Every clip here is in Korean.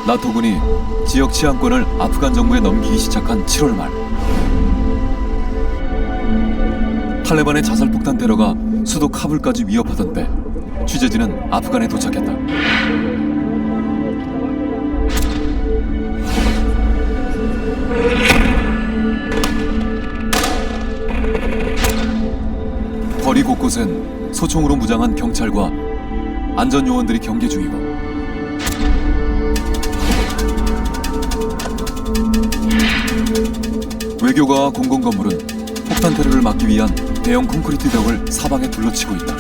나토군이 지역 치안권을 아프간 정부에 넘기기 시작한 7월 말, 탈레반의 자살폭탄 테러가 수도 카불까지 위협하던 때 취재진은 아프간에 도착했다. 거리 곳곳엔 소총으로 무장한 경찰과 안전요원들이 경계 중이고, 외교가와 공공건물은 폭탄 테러를 막기 위한 대형 콘크리트 벽을 사방에 둘러치고 있다.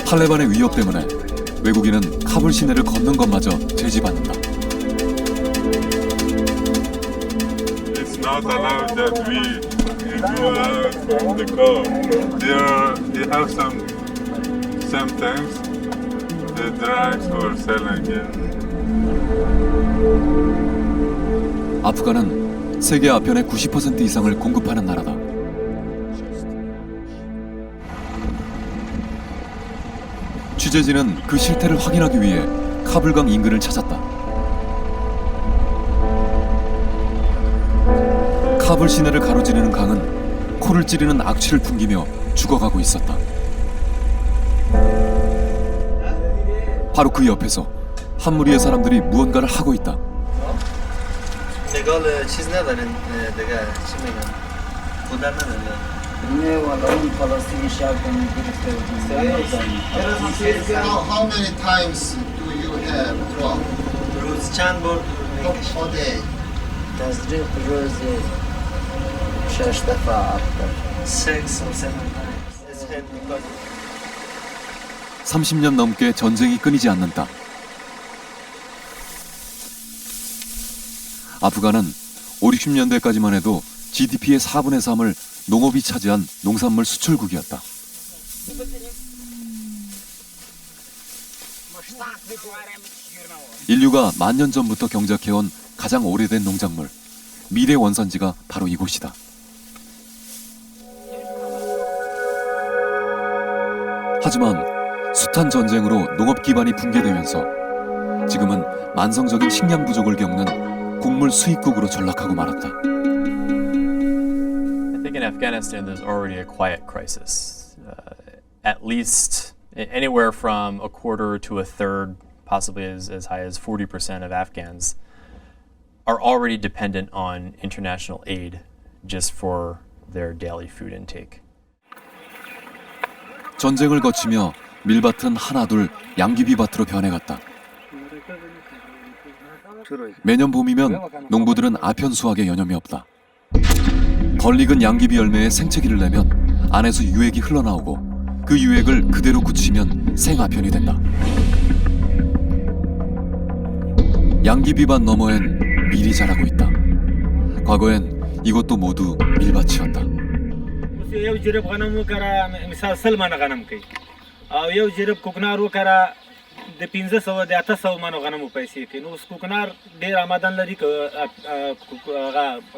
탈레반의 위협 때문에 외국인은 카불 시내를 걷는 것마저 제지받는다. It's not allowed that we go out from the car. They have sometimes the drugs or selling it. 아프간은 세계 아편의 90% 이상을 공급하는 나라다. 취재진은 그 실태를 확인하기 위해 카불강 인근을 찾았다. 카불 시내를 가로지르는 강은 코를 찌르는 악취를 풍기며 죽어가고 있었다. 바로 그 옆에서 한 무리의 사람들이 무언가를 하고 있다. نگال چیز ندارین دیگه چی میگن بودن ندارین نه والا اون پلاستیک شب کنید گرفته بودیم. How many times do you have drug? روز چند بار A day. تزریق روزی 6 دفعه 7 دفعه. 6 or 7 times his head because 30년 넘게 전쟁이 끊이지 않는다. 아프간은 5, 60년대까지만 해도 GDP의 4분의 3을 농업이 차지한 농산물 수출국이었다. 인류가 만년 전부터 경작해온 가장 오래된 농작물, 밀의 원산지가 바로 이곳이다. 하지만 숱한 전쟁으로 농업 기반이 붕괴되면서 지금은 만성적인 식량 부족을 겪는 곡물 수입국으로 전락하고 말았다. I think in Afghanistan there's already a quiet crisis. At least anywhere from a quarter to a third, possibly as high as 40% of Afghans are already dependent on international aid just for their daily food intake. 전쟁을 거치며 밀밭은 하나둘 양귀비밭으로 변해갔다. 매년 봄이면 농부들은 아편 수확에 여념이 없다. 덜 익은 양귀비 열매에 생채기를 내면 안에서 유액이 흘러나오고 그 유액을 그대로 굳히면 생아편이 된다. 양귀비밭 너머엔 밀이 자라고 있다. 과거엔 이것도 모두 밀밭이었다. یو جرب غنم وکړه مثال 100 من غنم کوي او یو جرب کوکنار وکړه د 1500 د 800 من غنم پیسې کوي نو اوس کوکنار ډیر آمدن لري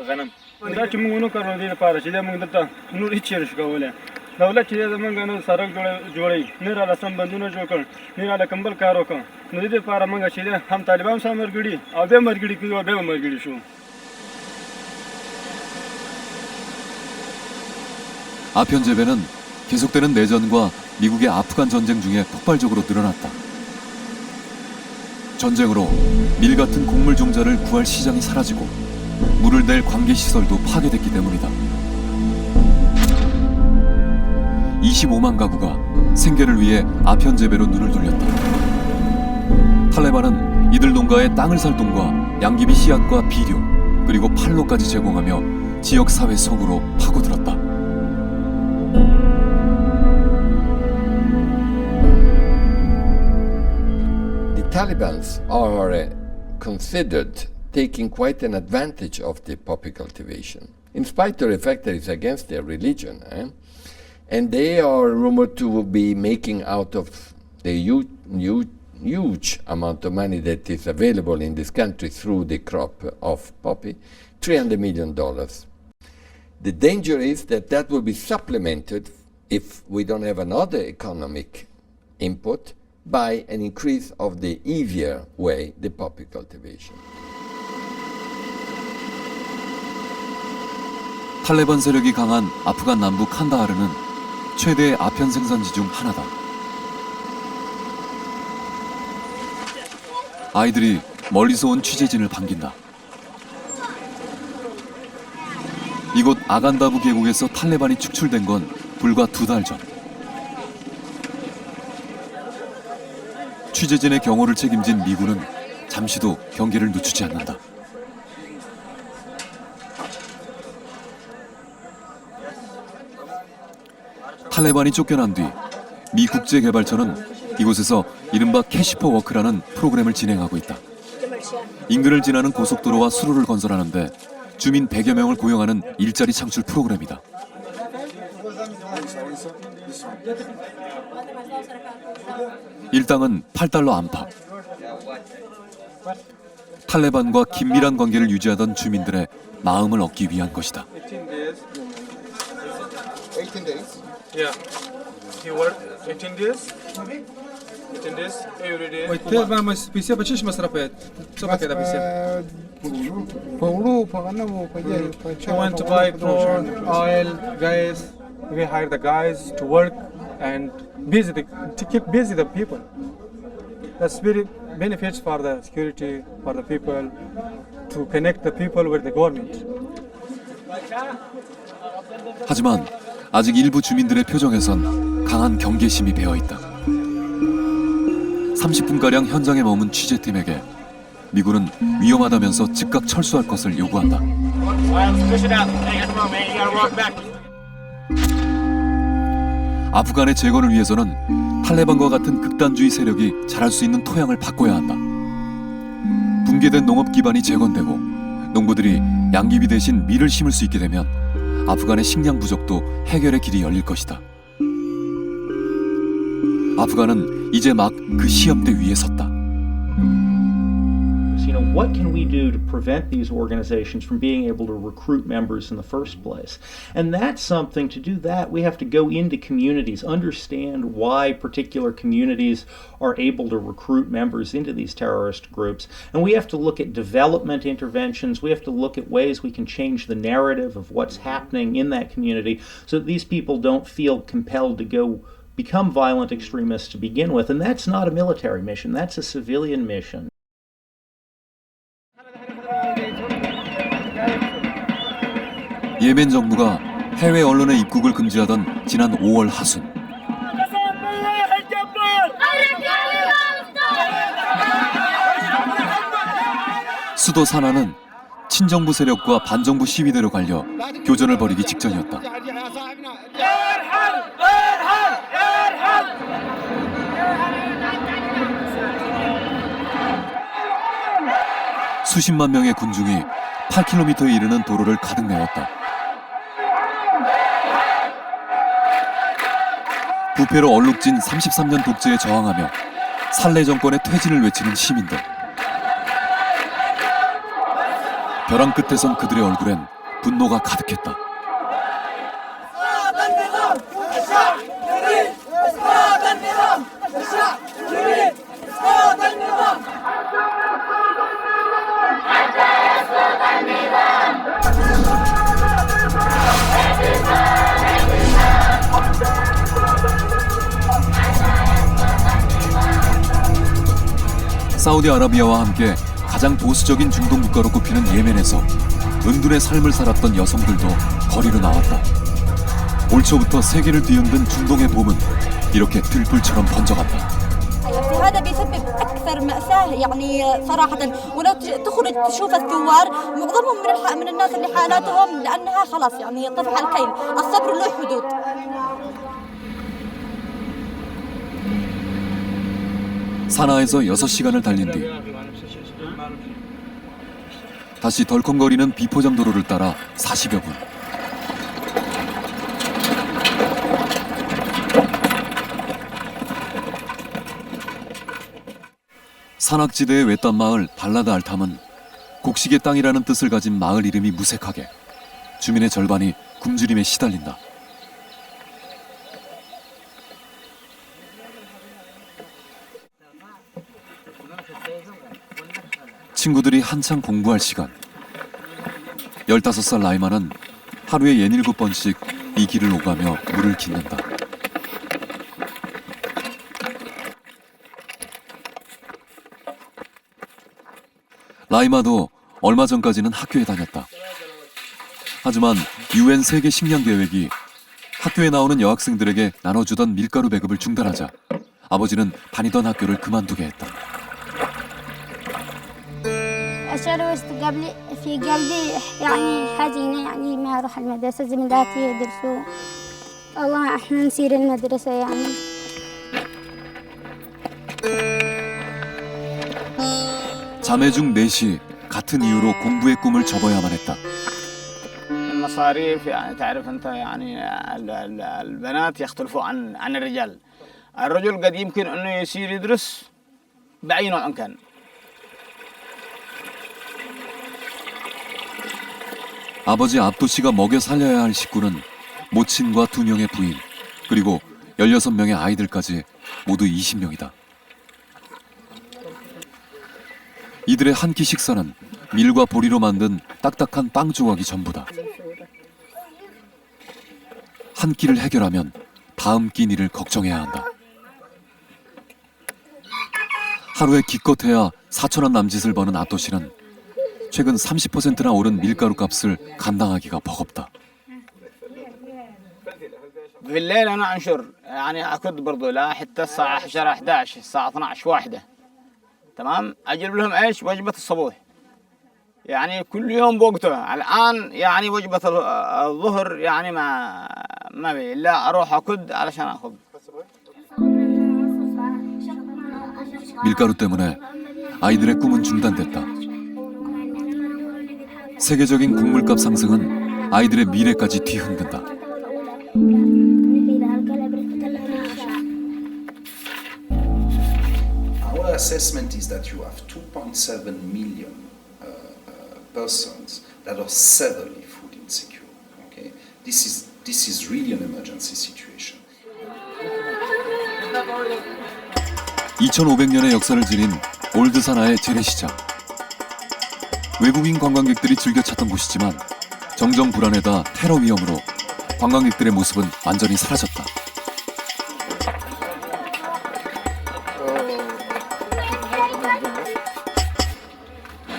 غنم دا چې موږ نو کارو دي لپاره چې موږ دلته نور هیڅ نشو کولای دولت چې زمونږ نو سړک جوړي نه را لسم بندونه جوړ کړ نه را کمبل کار وکړ نو دې لپاره موږ چې هم طالبان سره مرګړي او به مرګړي کوي او به مرګړي شو. 아편 재배는 계속되는 내전과 미국의 아프간 전쟁 중에 폭발적으로 늘어났다. 전쟁으로 밀 같은 곡물 종자를 구할 시장이 사라지고 물을 댈 관계시설도 파괴됐기 때문이다. 25만 가구가 생계를 위해 아편 재배로 눈을 돌렸다. 탈레반은 이들 농가에 땅을 살 돈과 양귀비 씨앗과 비료 그리고 판로까지 제공하며 지역 사회 속으로 파고들었다. The Taliban's are considered taking quite an advantage of the poppy cultivation, in spite of the fact that it's against their religion. And they are rumored to be making out of the huge amount of money that is available in this country through the crop of poppy, $300 million. The danger is that that will be supplemented if we don't have another economic input by an increase of the easier way, the poppy cultivation. 탈레반 세력이 강한 아프간 남부 칸다하르는 최대의 아편 생산지 중 하나다. 아이들이 멀리서 온 취재진을 반긴다. 이곳 아간다부 계곡에서 탈레반이 축출된 건 불과 2달 전. 취재진의 경호를 책임진 미군은 잠시도 경계를 늦추지 않는다. 탈레반이 쫓겨난 뒤 미 국제개발처는 이곳에서 이른바 캐시퍼 워크라는 프로그램을 진행하고 있다. 인근을 지나는 고속도로와 수로를 건설하는데 주민 100여 명을 고용하는 일자리 창출 프로그램이다. 일당은 $8 안팎. 탈레반과 긴밀한 관계를 유지하던 주민들의 마음을 얻기 위한 것이다. 18 days. Yeah. He worked 18 days? 18 days every day. We want to buy corn, oil, guys. We hire the guys to work and to keep busy the people. That's very benefits for the security, for the people, to connect the people with the government. 하지만 아직 일부 주민들의 표정에선 강한 경계심이 배어있다. 30분가량 현장에 머문 취재팀에게 미군은 위험하다면서 즉각 철수할 것을 요구한다. 아프간의 재건을 위해서는 탈레반과 같은 극단주의 세력이 자랄 수 있는 토양을 바꿔야 한다. 붕괴된 농업 기반이 재건되고 농부들이 양귀비 대신 밀을 심을 수 있게 되면 아프간의 식량 부족도 해결의 길이 열릴 것이다. 아프간은 이제 막 그 시험대 위에 섰다. What can we do to prevent these organizations from being able to recruit members in the first place? And that's something, to do that, we have to go into communities, understand why particular communities are able to recruit members into these terrorist groups. And we have to look at development interventions. We have to look at ways we can change the narrative of what's happening in that community so that these people don't feel compelled to go become violent extremists to begin with. And that's not a military mission, that's a civilian mission. 예멘 정부가 해외 언론의 입국을 금지하던 지난 5월 하순, 수도 사나는 친정부 세력과 반정부 시위대로 갈려 교전을 벌이기 직전이었다. 수십만 명의 군중이 8km에 이르는 도로를 가득 메웠다. 부패로 얼룩진 33년 독재에 저항하며 살레 정권의 퇴진을 외치는 시민들. 벼랑 끝에선 그들의 얼굴엔 분노가 가득했다. 사우디아라비아와 함께 가장 보수적인 중동 국가로 꼽히는 예멘에서 은둔의 삶을 살았던 여성들도 거리로 나왔다. 올 초부터 세계를 뒤흔든 중동의 봄은 이렇게 들불처럼 번져갔다. هذا بيسبب أكثر مأساة يعني صراحة ولو تخرج تشوف الثوار معظمهم من الناس اللي حالاتهم لأنها خلاص يعني طفح الكيل الصبر له حدود. 사나에서 6시간을 달린 뒤 다시 덜컹거리는 비포장 도로를 따라 40여 분. 산악지대의 외딴 마을 발라드 알탐은 곡식의 땅이라는 뜻을 가진 마을 이름이 무색하게 주민의 절반이 굶주림에 시달린다. 친구들이 한창 공부할 시간. 15살 라이마는 하루에 67번씩 이 길을 오가며 물을 깃는다. 라이마도 얼마 전까지는 학교에 다녔다. 하지만 UN 세계 식량 계획이 학교에 나오는 여학생들에게 나눠주던 밀가루 배급을 중단하자 아버지는 다니던 학교를 그만두게 했다. أشعر في قلبي يعني حزينة يعني ما أروح المدرسة زميلاتي يدرسوا والله إحنا نسير المدرسة يعني 자매 중 넷이 같은 이유로 공부의 꿈을 접어야만 했다. المصاريف يعني تعرف أنت يعني البنات يختلفوا عن الرجال. الرجل قد يمكن أنه يصير يدرس بأي نوع كان. 아버지 압도 씨가 먹여 살려야 할 식구는 모친과 2명의 부인, 그리고 16명의 아이들까지 모두 20명이다. 이들의 한 끼 식사는 밀과 보리로 만든 딱딱한 빵 조각이 전부다. 한 끼를 해결하면 다음 끼니를 걱정해야 한다. 하루에 기껏해야 4,000원 남짓을 버는 압도 씨는 최근 30%나 오른 밀가루 값을 감당하기가 버겁다. في الليل أنا أنشر يعني أكد برضو لا حتى الساعة 10 11 الساعة 12 واحدة تمام أجيب لهم إيش وجبة الصبوح يعني كل يوم بوقته الآن يعني وجبة الظهر يعني ما بي لا أروح أكد علشان أخذ 밀가루 때문에 아이들의 꿈은 중단됐다. 세계적인 곡물값 상승은 아이들의 미래까지 뒤흔든다. Our assessment is that you have 2.7 million persons that are severely food insecure. Okay, this is really an emergency situation. 2500년의 역사를 지닌 올드사나의 재래시장. 외국인 관광객들이 즐겨 찾던 곳이지만 정정 불안에다 테러 위험으로 관광객들의 모습은 완전히 사라졌다.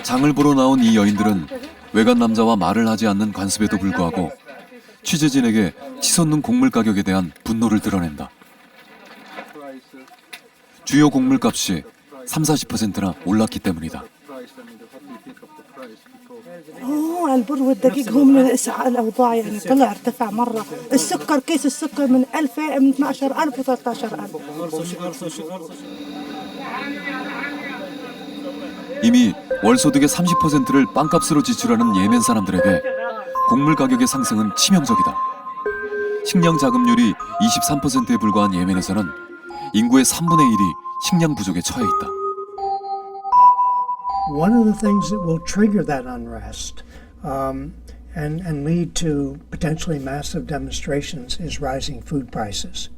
장을 보러 나온 이 여인들은 외간 남자와 말을 하지 않는 관습에도 불구하고 취재진에게 치솟는 곡물 가격에 대한 분노를 드러낸다. 주요 곡물값이 30-40%나 올랐기 때문이다. البر والدقيق هو من الأوضاع يعني طلع ارتفع مرة السكر كيس السكر من 12,000 و 13,000 이미 월 소득의 30%를 빵값으로 지출하는 예멘 사람들에게 곡물 가격의 상승은 치명적이다. 식량 자급률이 23%에 불과한 예멘에서는 인구의 3분의 1이 식량 부족에 처해 있다. One of the things that will trigger that unrest and lead to potentially massive demonstrations is rising food prices.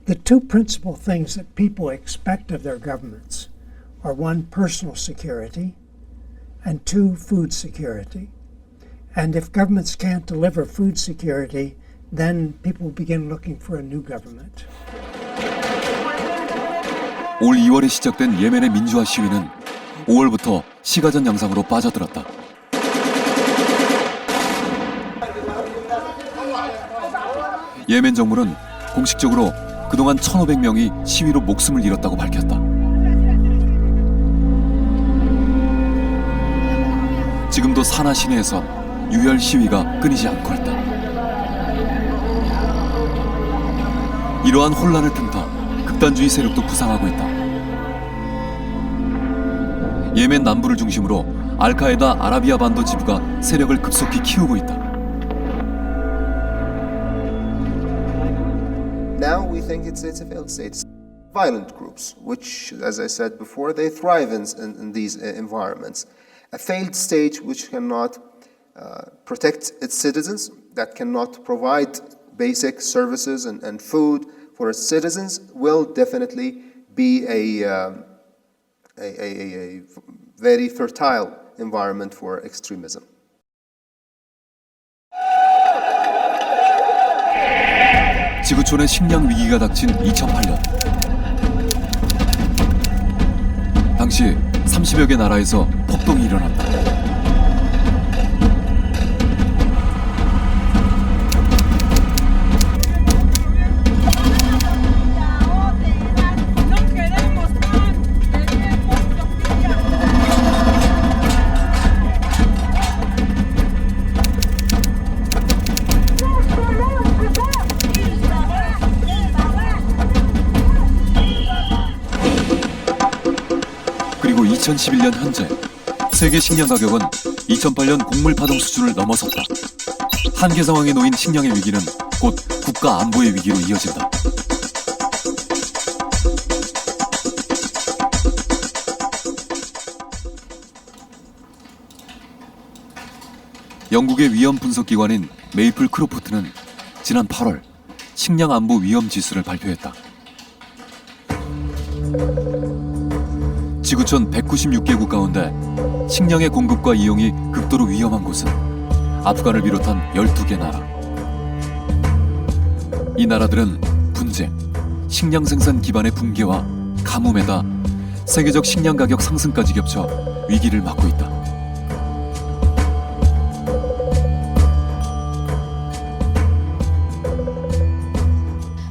The two principal things that people expect of their governments are one, personal security, and two, food security. And if governments can't deliver food security, then people begin looking for a new government. 올 2월에 시작된 예멘의 민주화 시위는 5월부터 시가전 양상으로 빠져들었다. 예멘 정부는 공식적으로 그동안 1,500명이 시위로 목숨을 잃었다고 밝혔다. 지금도 사나 시내에선 유혈 시위가 끊이지 않고 있다. 이러한 혼란을 틈타 극단주의 세력도 부상하고 있다. 예멘 남부를 중심으로 알카에다 아라비아 반도 지부가 세력을 급속히 키우고 있다. Now we think it's a failed state. Violent groups, which, as I said before, they thrive in these environments. A failed state which cannot protect its citizens, that cannot provide basic services and food for its citizens, will definitely be a very fertile environment for extremism. 지구촌에 식량 위기가 닥친 2008년. 당시 30여 개 나라에서 폭동이 일어났다. 그리고 2011년 현재 세계 식량 가격은 2008년 곡물 파동 수준을 넘어섰다. 한계 상황에 놓인 식량의 위기는 곧 국가 안보의 위기로 이어진다. 영국의 위험 분석 기관인 메이플 크로프트는 지난 8월 식량 안보 위험 지수를 발표했다. 지구촌 196개국 가운데 식량의 공급과 이용이 극도로 위험한 곳은 아프간을 비롯한 12개 나라. 이 나라들은 분쟁, 식량 생산 기반의 붕괴와 가뭄에다 세계적 식량 가격 상승까지 겹쳐 위기를 맞고 있다.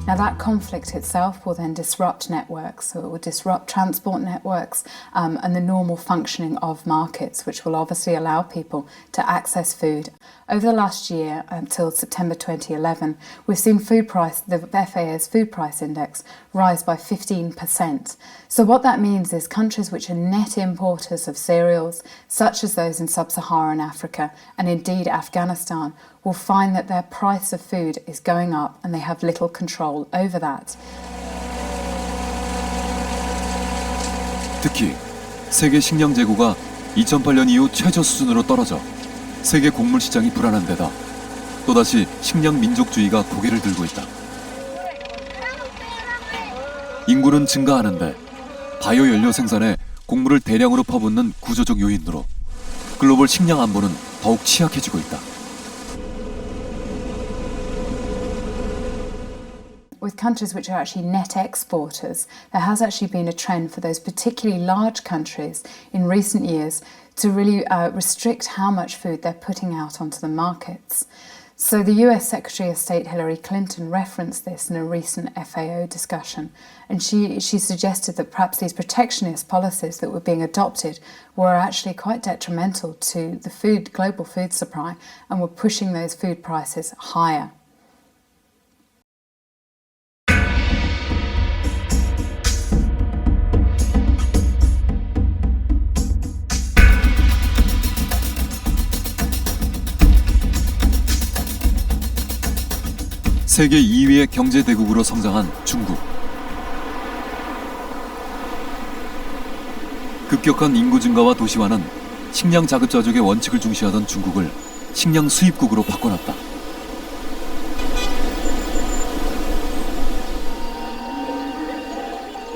Now that conflict itself will then disrupt networks, so it will disrupt transport networks and the normal functioning of markets, which will obviously allow people to access food. Over the last year, until September 2011, we've seen the FAO's food price index rise by 15%. So what that means is countries which are net importers of cereals, such as those in sub-Saharan Africa and indeed Afghanistan, will find that their price of food is going up and they have little control over that. 특히 세계 식량 재고가 2008년 이후 최저 수준으로 떨어져 세계 곡물 시장이 불안한 데다 또다시 식량 민족주의가 고개를 들고 있다. 인구는 증가하는데 바이오 연료 생산에 곡물을 대량으로 퍼붓는 구조적 요인으로 글로벌 식량 안보는 더욱 취약해지고 있다. With countries which are actually net exporters, there has actually been a trend for those particularly large countries in recent years to really restrict how much food they're putting out onto the markets. So the US Secretary of State Hillary Clinton referenced this in a recent FAO discussion, and she suggested that perhaps these protectionist policies that were being adopted were actually quite detrimental to the global food supply and were pushing those food prices higher. 세계 2위의 경제 대국으로 성장한 중국. 급격한 인구 증가와 도시화는 식량 자급자족의 원칙을 중시하던 중국을 식량 수입국으로 바꿔놨다.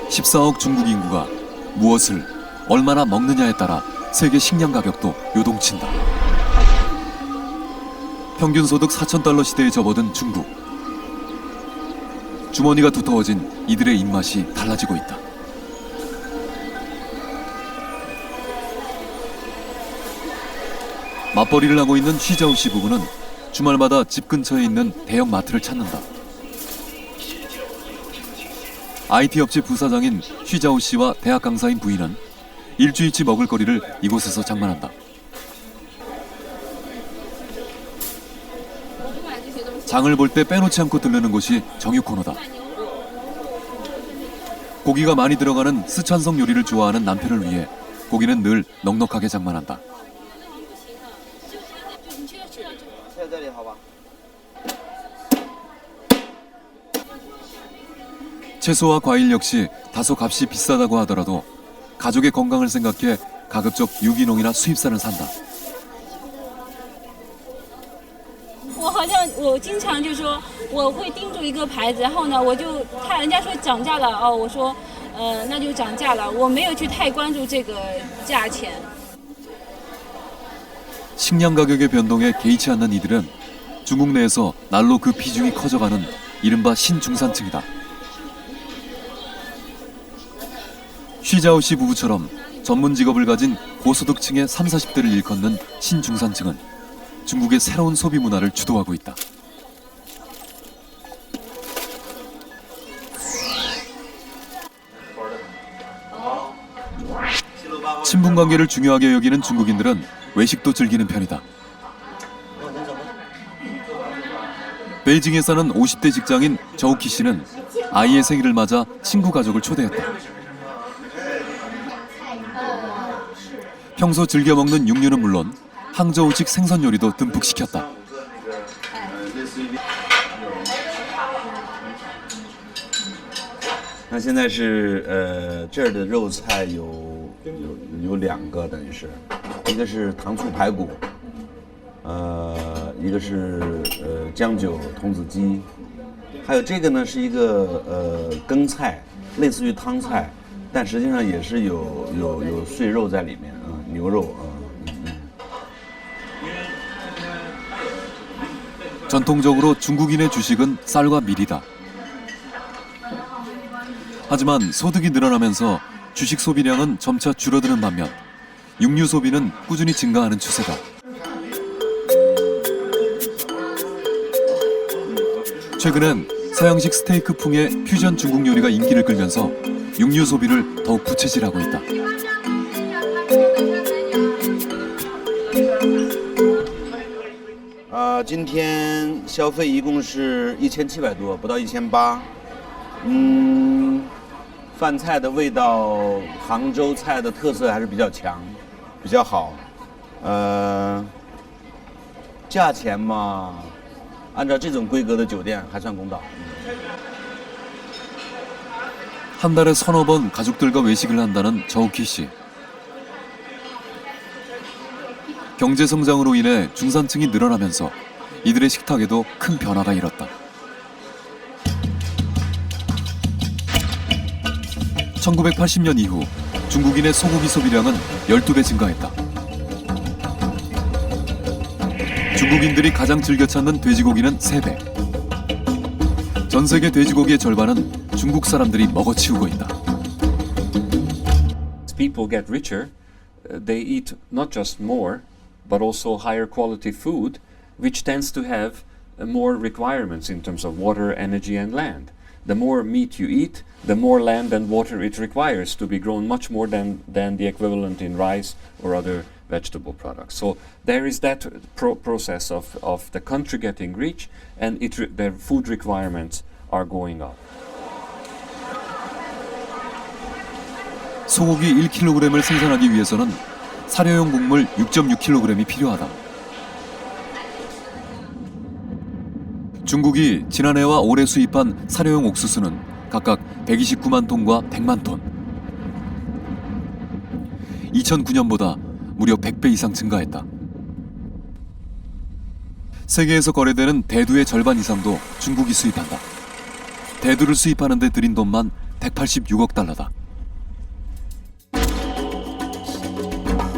(14억) 중국 인구가 무엇을 얼마나 먹느냐에 따라 세계 식량 가격도 요동친다. 평균 소득 4,000달러 시대에 접어든 중국. 주머니가 두터워진 이들의 입맛이 달라지고 있다. 맞벌이를 하고 있는 휘자오 씨 부부는 주말마다 집 근처에 있는 대형 마트를 찾는다. IT 업체 부사장인 휘자오 씨와 대학 강사인 부인은 일주일치 먹을 거리를 이곳에서 장만한다. 장을 볼 때 빼놓지 않고 들르는 곳이 정육 코너다. 고기가 많이 들어가는 스촨성 요리를 좋아하는 남편을 위해 고기는 늘 넉넉하게 장만한다. 채소와 과일 역시 다소 값이 비싸다고 하더라도 가족의 건강을 생각해 가급적 유기농이나 수입산을 산다. 我经常就说我会盯住一个牌子，然后呢，我就看人家说涨价了哦，我说那就涨价了。我没有去太关注这个价钱。 식량 가격의 변동에 개의치 않는 이들은 중국 내에서 날로 그 비중이 커져가는 이른바 신중산층이다. 쉬자오씨 부부처럼 전문 직업을 가진 고소득층의 30, 40대를 일컫는 신중산층은 중국의 새로운 소비 문화를 주도하고 있다. 친분 관계를 중요하게 여기는 중국인들은 외식도 즐기는 편이다. 베이징에 사는 50대 직장인 저우키 씨는 아이의 생일을 맞아 친구 가족을 초대했다. 평소 즐겨 먹는 육류는 물론 항저우식 생선 요리도 듬뿍 시켰다. 那现在是这儿的肉菜有2个，等于是，一个是糖醋排骨，一个是姜酒童子鸡，还有这个呢是一个羹菜，类似于汤菜，但实际上也是有碎肉在里面啊，牛肉啊。 전통적으로 중국인의 주식은 쌀과 밀이다. 하지만 소득이 늘어나면서 주식 소비량은 점차 줄어드는 반면 육류 소비는 꾸준히 증가하는 추세다. 최근엔 서양식 스테이크풍의 퓨전 중국 요리가 인기를 끌면서 육류 소비를 더욱 부채질하고 있다. 今天消费一共是1700多，不到1800。饭菜的味道，杭州菜的特色还是比较强，比较好。价钱嘛，按照这种规格的酒店还算公道。 한 달에 서너 번 가족들과 외식을 한다는 저우키 씨. 경제 성장으로 인해 중산층이 늘어나면서 이들의 식탁에도 큰 변화가 일었다. 1980년 이후 중국인의 소고기 소비량은 12배 증가했다. 중국인들이 가장 즐겨 찾는 돼지고기는 3배. 전 세계 돼지고기의 절반은 중국 사람들이 먹어치우고 있다. As people get richer, they eat not just more, but also higher quality food, which tends to have more requirements in terms of water, energy, and land. The more meat you eat, the more land and water it requires to be grown, much more than the equivalent in rice or other vegetable products. So there is that process of the country getting rich, and their food requirements are going up. 소고기 1kg을 생산하기 위해서는 사료용 곡물 6.6kg이 필요하다. 중국이 지난해와 올해 수입한 사료용 옥수수는 각각 129만 톤과 100만 톤. 2009년보다 무려 100배 이상 증가했다. 세계에서 거래되는 대두의 절반 이상도 중국이 수입한다. 대두를 수입하는 데 들인 돈만 186억 달러다.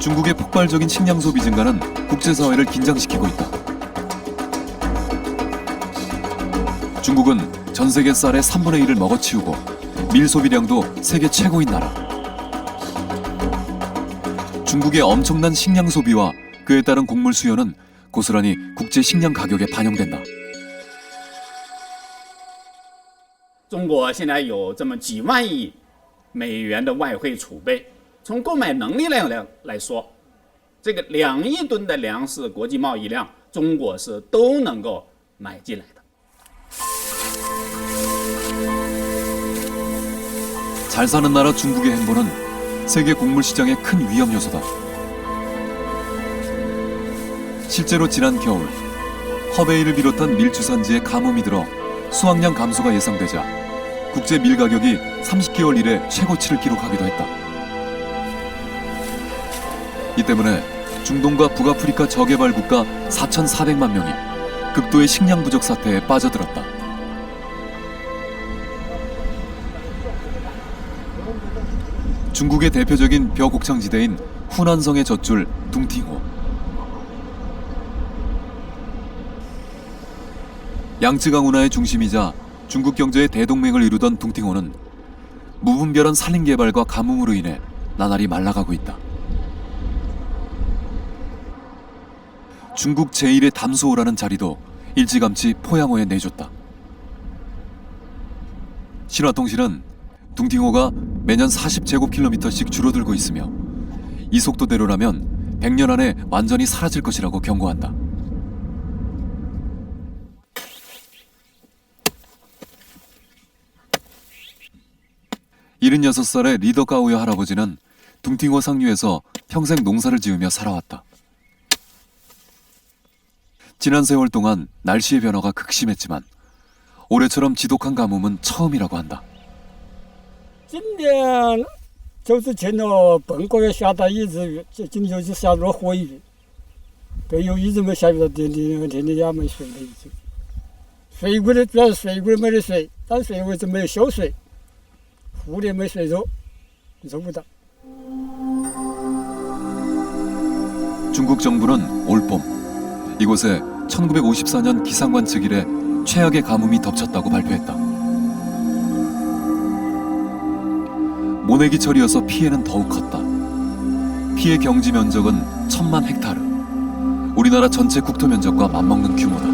중국의 폭발적인 식량 소비 증가는 국제사회를 긴장시키고 있다. 중국은 전 세계 쌀의 3분의 1을 먹어치우고 밀 소비량도 세계 최고인 나라. 중국의 엄청난 식량 소비와 그에 따른 곡물 수요는 고스란히 국제 식량 가격에 반영된다. 中国现在有这么几万亿美元的外汇储备，从购买能力来说，这个2亿吨的粮食国际贸易量，中国是都能够买进来的。 잘 사는 나라 중국의 행보는 세계 곡물 시장의 큰 위험 요소다. 실제로 지난 겨울 허베이를 비롯한 밀 주산지에 가뭄이 들어 수확량 감소가 예상되자 국제 밀 가격이 30개월 이래 최고치를 기록하기도 했다. 이 때문에 중동과 북아프리카 저개발 국가 4,400만 명이 극도의 식량 부족 사태에 빠져들었다. 중국의 대표적인 벼곡창지대인 후난성의 젖줄 둥팅호. 양쯔강 운하의 중심이자 중국 경제의 대동맹을 이루던 둥팅호는 무분별한 산림 개발과 가뭄으로 인해 나날이 말라가고 있다. 중국 제1의 담수호라는 자리도 일찌감치 포양호에 내줬다. 신화통신은 둥팅호가 매년 40제곱킬로미터씩 줄어들고 있으며 이 속도대로라면 100년 안에 완전히 사라질 것이라고 경고한다. 76살의 리더가우여 할아버지는 둥팅호 상류에서 평생 농사를 지으며 살아왔다. 지난 세월 동안 날씨의 변화가 극심했지만 올해처럼 지독한 가뭄은 처음이라고 한다. 今年就是前头本个月下的一直雨，今年就下了火雨，对，有一直没下雨的，天天也没水了，已经。水库的主要是水库没得水，但水位置没有修水，湖里没水肉，肉不到。 중국 정부는 올봄 이곳에 1954년 기상관측 이래 최악의 가뭄이 덮쳤다고 발표했다. 모내기철이어서 피해는 더욱 컸다. 피해 경지 면적은 1000만 헥타르. 우리나라 전체 국토 면적과 맞먹는 규모다.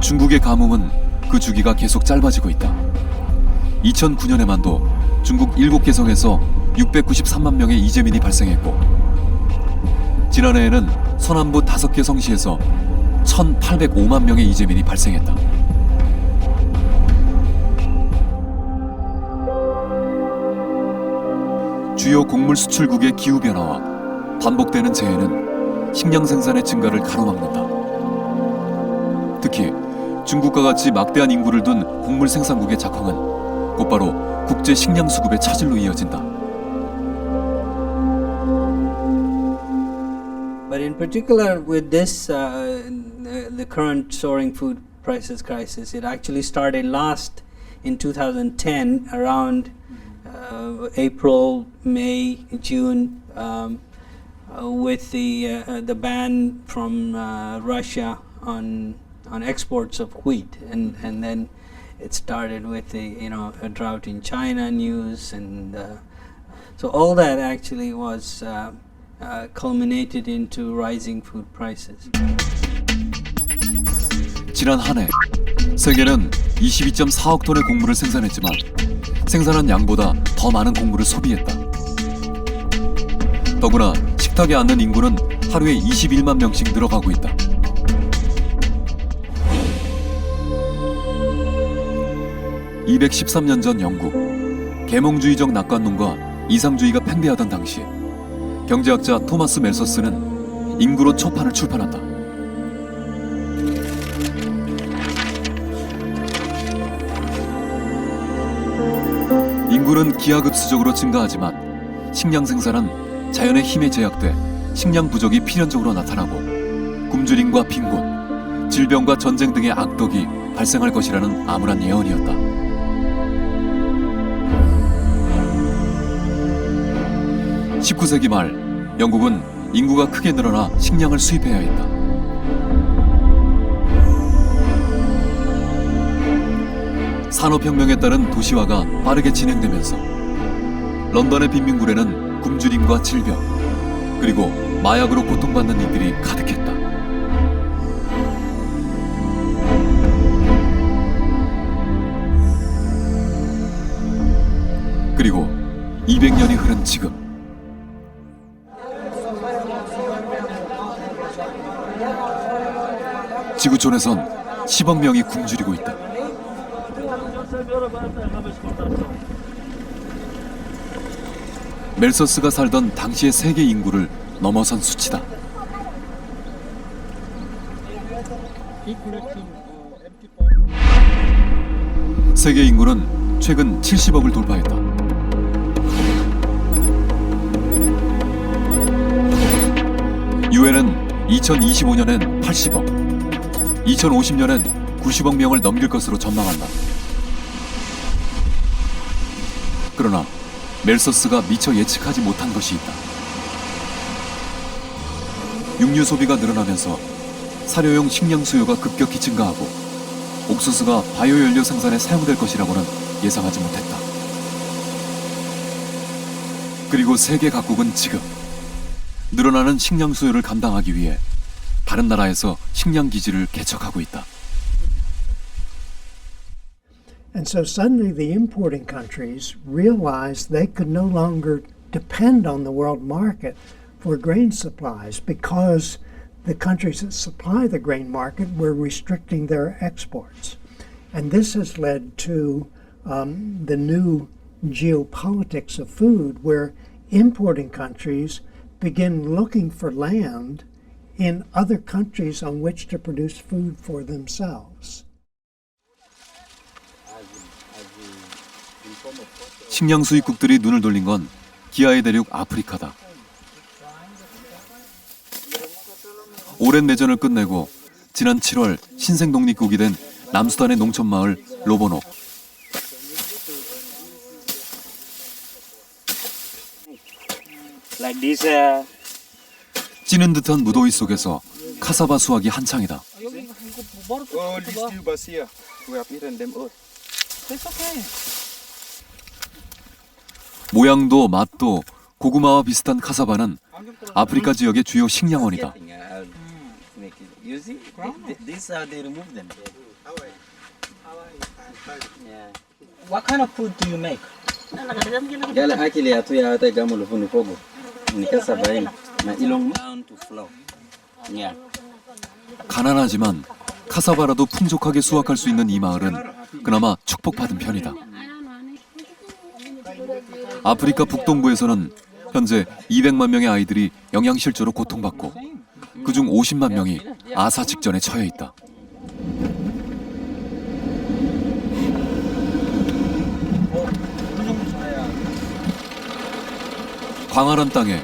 중국의 가뭄은 그 주기가 계속 짧아지고 있다. 2009년에만도 중국 7개성에서 693만 명의 이재민이 발생했고 지난해에는 서남부 5개 성시에서 1,805만 명의 이재민이 발생했다. 주요 곡물 수출국의 기후변화와 반복되는 재해는 식량 생산의 증가를 가로막는다. 특히 중국과 같이 막대한 인구를 둔 곡물 생산국의 작황은 곧바로 국제 식량 수급의 차질로 이어진다. But in particular with this, the current soaring food prices crisis, it actually started last in 2010, around April, May, June, with the ban from Russia on exports of wheat, and then it started with the a drought in China news, and so all that actually was culminated into rising food prices. 지난 한 해 세계는 22.4억 톤의 곡물을 생산했지만 생산한 양보다 더 많은 곡물을 소비했다. 더구나 식탁에 앉는 인구는 하루에 21만 명씩 늘어가고 있다. (213년) 전 영국 계몽주의적 낙관론과 이상주의가 팽배하던 당시 경제학자 토마스 멜서스는 인구론 초판을 출판한다. 인구는 기하급수적으로 증가하지만 식량 생산은 자연의 힘에 제약돼 식량 부족이 필연적으로 나타나고 굶주림과 빈곤, 질병과 전쟁 등의 악덕이 발생할 것이라는 암울한 예언이었다. 19세기 말 영국은 인구가 크게 늘어나 식량을 수입해야 했다. 산업혁명에 따른 도시화가 빠르게 진행되면서 런던의 빈민굴에는 굶주림과 질병, 그리고 마약으로 고통받는 이들이 가득했다. 그리고 200년이 흐른 지금 지구촌에선 10억 명이 굶주리고 있다. 멜서스가 살던 당시의 세계 인구를 넘어선 수치다. 세계 인구는 최근 70억을 돌파했다. 유엔은 2025년엔 80억, 2050년엔 90억 명을 넘길 것으로 전망한다. 그러나 멜서스가 미처 예측하지 못한 것이 있다. 육류 소비가 늘어나면서 사료용 식량 수요가 급격히 증가하고 옥수수가 바이오 연료 생산에 사용될 것이라고는 예상하지 못했다. 그리고 세계 각국은 지금 늘어나는 식량 수요를 감당하기 위해 다른 나라에서 식량 기지를 개척하고 있다. And so suddenly the importing countries realized they could no longer depend on the world market for grain supplies because the countries that supply the grain market were restricting their exports. And this has led to the new geopolitics of food, where importing countries begin looking for land in other countries on which to produce food for themselves. 식량 수입국들이 눈을 돌린 건 기아의 대륙 아프리카다. 오랜 내전을 끝내고 지난 7월 신생 독립국이 된 남수단의 농촌 마을 로보녹. 찌는 듯한 무더위 속에서 카사바 수확이 한창이다. 모양도 맛도 고구마와 비슷한 카사바는 아프리카 지역의 주요 식량원이다. What kind of food do you make? Yale akili ya tu ya hata gamu lufuni fogo. Ni cassava hii na ilong down to flow. Yeah. 가난하지만 카사바라도 풍족하게 수확할 수 있는 이 마을은 그나마 축복받은 편이다. 아프리카 북동부에서는 현재 200만 명의 아이들이 영양실조로 고통받고 그중 50만 명이 아사 직전에 처해 있다. 광활한 땅에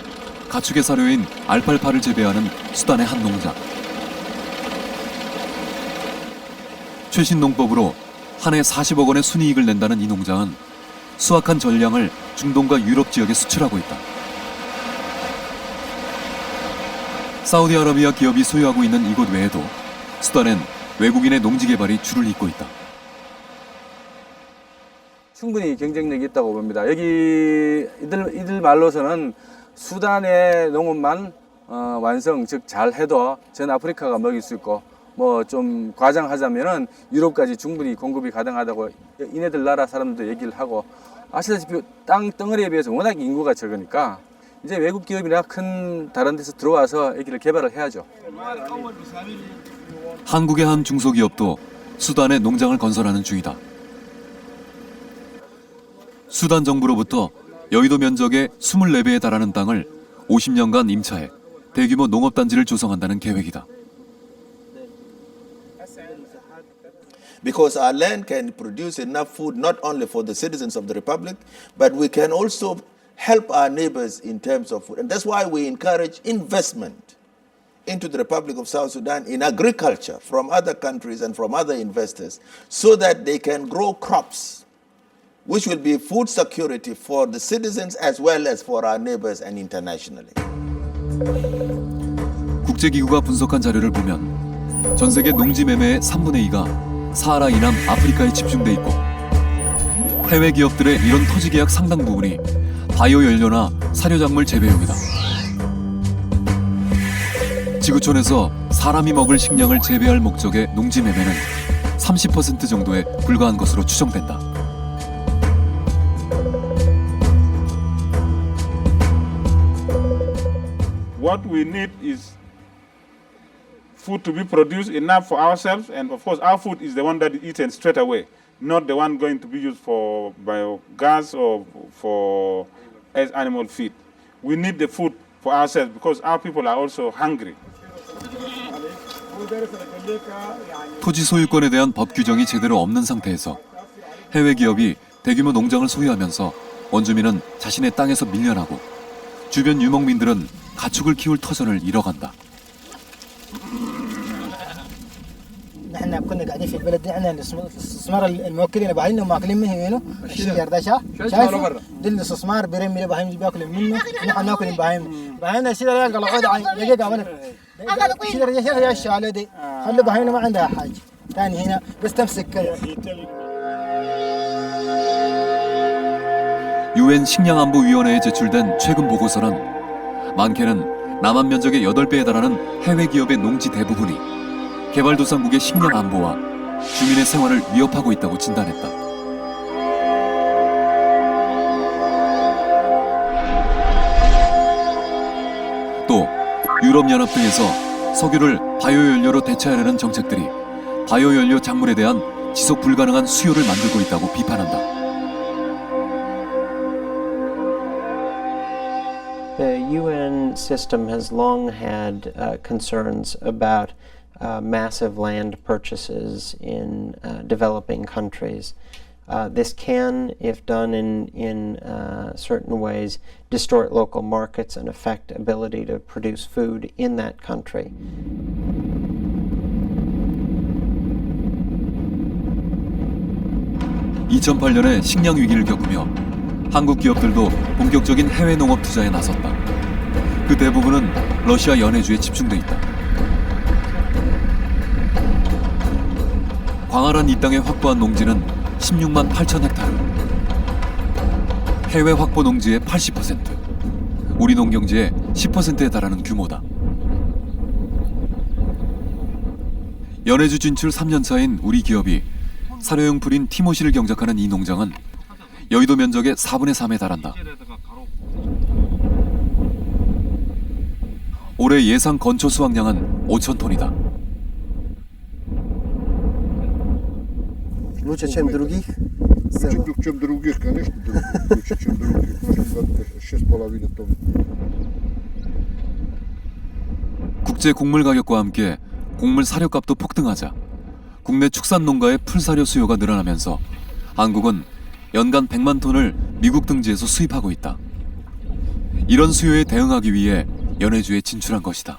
가축의 사료인 알팔파를 재배하는 수단의 한 농장. 최신 농법으로 한 해 40억 원의 순이익을 낸다는 이 농장은 수확한 전량을 중동과 유럽 지역에 수출하고 있다. 사우디아라비아 기업이 소유하고 있는 이곳 외에도 수단엔 외국인의 농지 개발이 줄을 잇고 있다. 충분히 경쟁력이 있다고 봅니다. 여기 이들 말로서는 수단의 농업만 완성, 즉 잘해도 전 아프리카가 먹일 수 있고, 뭐 좀 과장하자면은 유럽까지 충분히 공급이 가능하다고 이네들 나라 사람들도 얘기를 하고, 아시다시피 땅 덩어리에 비해서 워낙 인구가 적으니까 이제 외국 기업이나 큰 다른 데서 들어와서 여기를 개발을 해야죠. 한국의 한 중소기업도 수단에 농장을 건설하는 중이다. 수단 정부로부터 여의도 면적의 24배에 달하는 땅을 50년간 임차해 대규모 농업단지를 조성한다는 계획이다. Because our land can produce enough food not only for the citizens of the republic, but we can also help our neighbors in terms of food. And that's why we encourage investment into the Republic of South Sudan in agriculture from other countries and from other investors, so that they can grow crops which will be food security for the citizens as well as for our neighbors and internationally. 국제기구가 분석한 자료를 보면 전 세계 농지 매매의 3분의 2가 사하라 이남 아프리카에 집중돼 있고, 해외 기업들의 이런 토지 계약 상당 부분이 바이오 연료나 사료작물 재배용이다. 지구촌에서 사람이 먹을 식량을 재배할 목적의 농지 매매는 30% 정도에 불과한 것으로 추정된다. What we need is food to be produced enough for ourselves, and of course our food is the one that is eaten straight away, not the one going to be used for biogas or for as animal feed. We need the food for ourselves because our people are also hungry. 토지 소유권에 대한 법 규정이 제대로 없는 상태에서 해외 기업이 대규모 농장을 소유하면서 원주민은 자신의 땅에서 밀려나고 주변 유목민들은 가축을 키울 터전을 잃어간다. نحن كنا قاعدين في البلد احنا الاستثمار الموكلين باهينا ماكلين منه هنا الشجر ده شايفه ده الاستثمار برمي باهيم بياكل منه نحن ناكل باهيم باهينا الشجر يلقى العود دقيقه عملت الشجر الشعله دي خلي باهينا ما عندها حاجه ثاني هنا بس تمسك كذا. UN 식량안보위원회에 제출된 최근 보고서는 많게는 남한 면적의 8배에 달하는 해외 기업의 농지 대부분이 개발도상국의 식량 안보와 주민의 생활을 위협하고 있다고 진단했다. 또 유럽연합 등에서 석유를 바이오연료로 대체하려는 정책들이 바이오연료 작물에 대한 지속 불가능한 수요를 만들고 있다고 비판한다. The UN system has long had concerns about massive land purchases in developing countries. This can, if done in certain ways, distort local markets and affect ability to produce food in that country. (2008년에) 식량 위기를 겪으며 한국 기업들도 본격적인 해외 농업 투자에 나섰다. 그 대부분은 러시아 연해주에 집중돼 있다. 광활한 이 땅에 확보한 농지는 16만 8천 헥타르. 해외 확보 농지의 80%, 우리 농경지의 10%에 달하는 규모다. 연해주 진출 3년 차인 우리 기업이 사료용 풀인 티모시를 경작하는 이 농장은 여의도 면적의 4분의 3에 달한다. 올해 예상 건초 수확량은 5천 톤이다. Лучше, чем других? Чем других, конечно, лучше, чем других. В прошлом году 6,5 тонн. 국제 곡물 가격과 함께 곡물 사료값도 폭등하자 국내 축산 농가의 풀사료 수요가 늘어나면서 한국은 연간 100만 톤을 미국 등지에서 수입하고 있다. 이런 수요에 대응하기 위해 연해주에 진출한 것이다.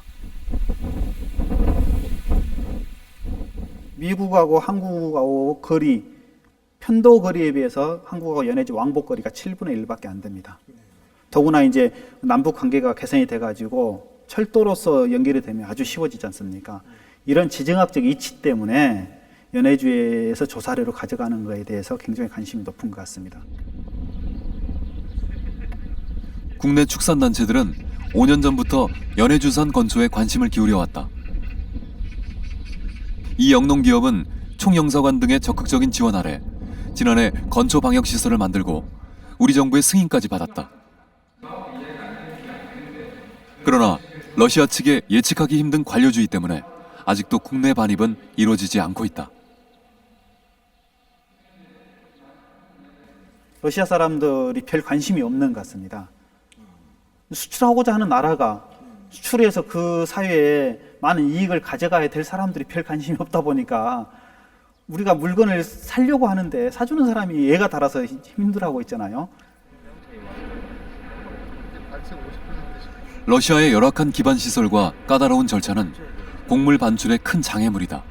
미국하고 한국하고 거리, 편도 거리에 비해서 한국하고 연해주 왕복 거리가 7분의 1밖에 안 됩니다. 더구나 이제 남북 관계가 개선이 돼가지고 철도로서 연결이 되면 아주 쉬워지지 않습니까? 이런 지정학적 이치 때문에 연해주에서 조사료로 가져가는 것에 대해서 굉장히 관심이 높은 것 같습니다. 국내 축산단체들은 5년 전부터 연해주산 건초에 관심을 기울여왔다. 이 영농기업은 총영사관 등의 적극적인 지원 아래 지난해 건초 방역시설을 만들고 우리 정부의 승인까지 받았다. 그러나 러시아 측의 예측하기 힘든 관료주의 때문에 아직도 국내 반입은 이루어지지 않고 있다. 러시아 사람들이 별 관심이 없는 것 같습니다. 수출하고자 하는 나라가 수출해서 그 사회에 많은 이익을 가져가야 될 사람들이 별 관심이 없다 보니까 우리가 물건을 사려고 하는데 사주는 사람이 애가 달아서 힘들어하고 있잖아요. 러시아의 열악한 기반 시설과 까다로운 절차는 곡물 반출의 큰 장애물이다.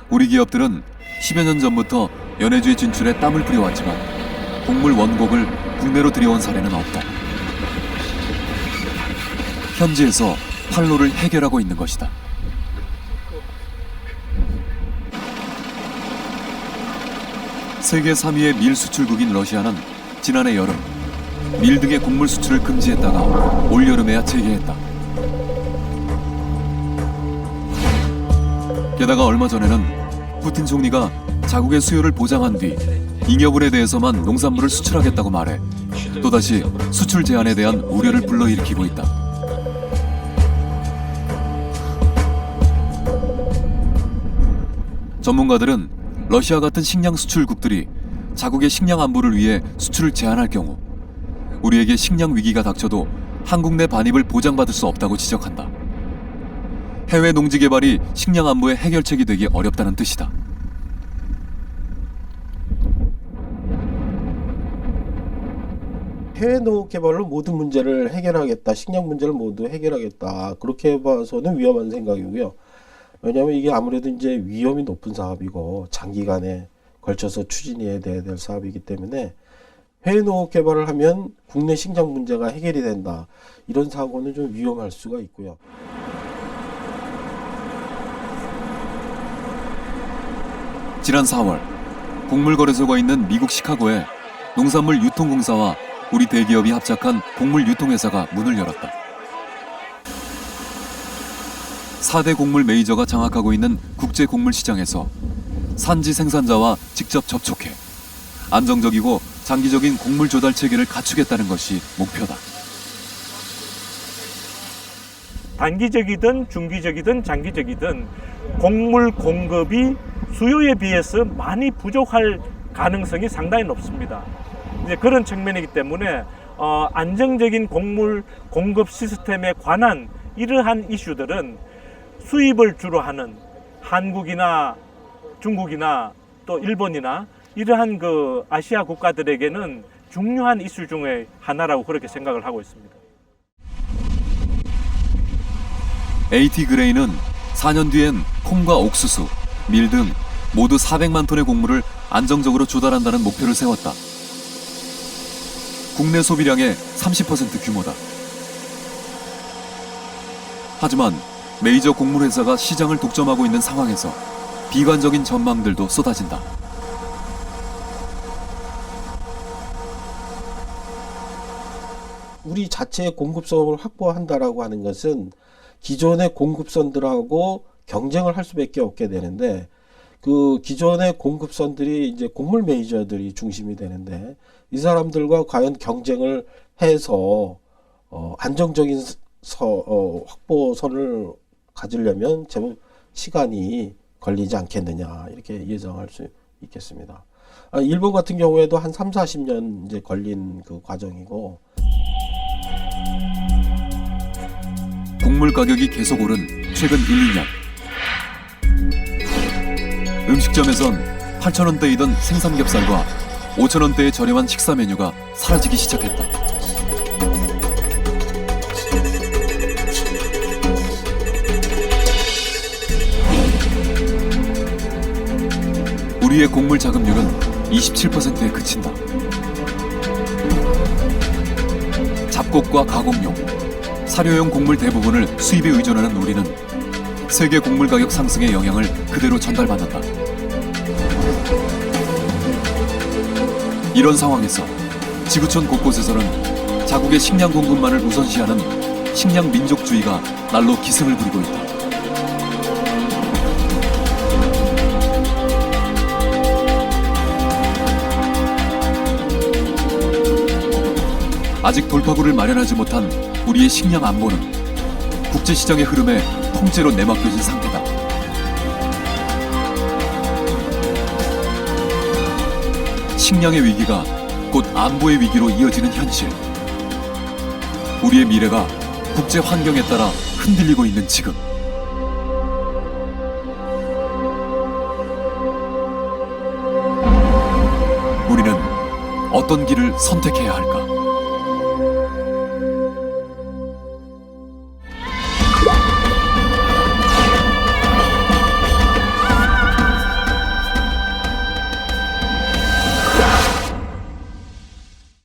우리 기업들은 10여 년 전부터 연해주의 진출에 땀을 뿌려왔지만 곡물 원곡을 국내로 들여온 사례는 없다. 현지에서 판로를 해결하고 있는 것이다. 세계 3위의 밀 수출국인 러시아는 지난해 여름 밀 등의 곡물 수출을 금지했다가 올여름에야 재개했다. 게다가 얼마 전에는 푸틴 총리가 자국의 수요를 보장한 뒤 잉여분에 대해서만 농산물을 수출하겠다고 말해 또다시 수출 제한에 대한 우려를 불러일으키고 있다. 전문가들은 러시아 같은 식량 수출국들이 자국의 식량 안보를 위해 수출을 제한할 경우 우리에게 식량 위기가 닥쳐도 한국 내 반입을 보장받을 수 없다고 지적한다. 해외 농지 개발이 식량 안보의 해결책이 되기 어렵다는 뜻이다. 해외 농업 개발로 모든 문제를 해결하겠다, 식량 문제를 모두 해결하겠다, 그렇게 봐서는 위험한 생각이고요. 왜냐하면 이게 아무래도 이제 위험이 높은 사업이고 장기간에 걸쳐서 추진해야 될 사업이기 때문에 해외농업 개발을 하면 국내 식량 문제가 해결이 된다. 이런 사고는 좀 위험할 수가 있고요. 지난 4월 곡물거래소가 있는 미국 시카고에 농산물 유통공사와 우리 대기업이 합작한 곡물 유통회사가 문을 열었다. 4대 곡물 메이저가 장악하고 있는 국제 곡물 시장에서 산지 생산자와 직접 접촉해 안정적이고 장기적인 곡물 조달 체계를 갖추겠다는 것이 목표다. 단기적이든 중기적이든 장기적이든 곡물 공급이 수요에 비해서 많이 부족할 가능성이 상당히 높습니다. 이제 그런 측면이기 때문에 안정적인 곡물 공급 시스템에 관한 이러한 이슈들은 수입을 주로 하는 한국이나 중국이나 또 일본이나 이러한 그 아시아 국가들에게는 중요한 이슈 중에 하나라고 그렇게 생각을 하고 있습니다. AT 그레인은 4년 뒤엔 콩과 옥수수, 밀 등 모두 400만 톤의 곡물을 안정적으로 조달한다는 목표를 세웠다. 국내 소비량의 30% 규모다. 하지만 메이저 곡물 회사가 시장을 독점하고 있는 상황에서 비관적인 전망들도 쏟아진다. 우리 자체의 공급선을 확보한다라고 하는 것은 기존의 공급선들하고 경쟁을 할 수밖에 없게 되는데 그 기존의 공급선들이 이제 곡물 메이저들이 중심이 되는데 이 사람들과 과연 경쟁을 해서 안정적인 확보선을 가지려면 제법 시간이 걸리지 않겠느냐 이렇게 예상할 수 있겠습니다. 일본 같은 경우에도 한 30-40년 이제 걸린 그 과정이고 곡물 가격이 계속 오른 최근 1-2년. 음식점에선 8,000원대이던 생삼겹살과 5,000원대의 저렴한 식사 메뉴가 사라지기 시작했다. 우리의 곡물 자급률은 27%에 그친다. 잡곡과 가공용, 사료용 곡물 대부분을 수입에 의존하는 우리는 세계 곡물 가격 상승의 영향을 그대로 전달받는다. 이런 상황에서 지구촌 곳곳에서는 자국의 식량 공급만을 우선시하는 식량 민족주의가 날로 기승을 부리고 있다. 아직 돌파구를 마련하지 못한 우리의 식량 안보는 국제시장의 흐름에 통째로 내맡겨진 상태다. 식량의 위기가 곧 안보의 위기로 이어지는 현실. 우리의 미래가 국제 환경에 따라 흔들리고 있는 지금. 우리는 어떤 길을 선택해야 할까?